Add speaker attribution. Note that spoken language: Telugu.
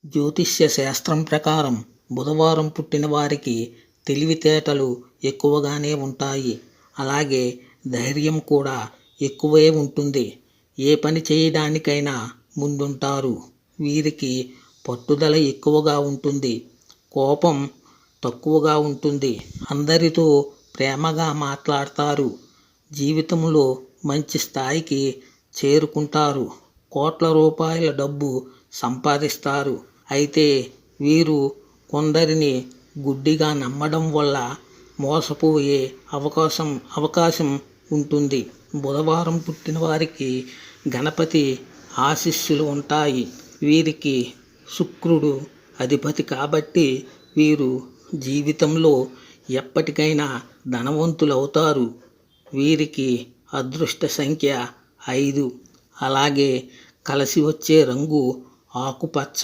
Speaker 1: జ్యోతిష్య శాస్త్రం ప్రకారం బుధవారం పుట్టిన వారికి తెలివితేటలు ఎక్కువగానే ఉంటాయి. అలాగే ధైర్యం కూడా ఎక్కువే ఉంటుంది. ఏ పని చేయడానికైనా ముందుంటారు. వీరికి పట్టుదల ఎక్కువగా ఉంటుంది. కోపం తక్కువగా ఉంటుంది. అందరితో ప్రేమగా మాట్లాడతారు. జీవితంలో మంచి స్థాయికి చేరుకుంటారు. కోట్ల రూపాయల డబ్బు సంపాదిస్తారు. అయితే వీరు కొందరిని గుడ్డిగా నమ్మడం వల్ల మోసపోయే అవకాశం ఉంటుంది. బుధవారం పుట్టిన వారికి గణపతి ఆశీస్సులు ఉంటాయి. వీరికి శుక్రుడు అధిపతి కాబట్టి వీరు జీవితంలో ఎప్పటికైనా ధనవంతులవుతారు. వీరికి అదృష్ట సంఖ్య 5. అలాగే కలిసి వచ్చే రంగు ఆకుపచ్చ.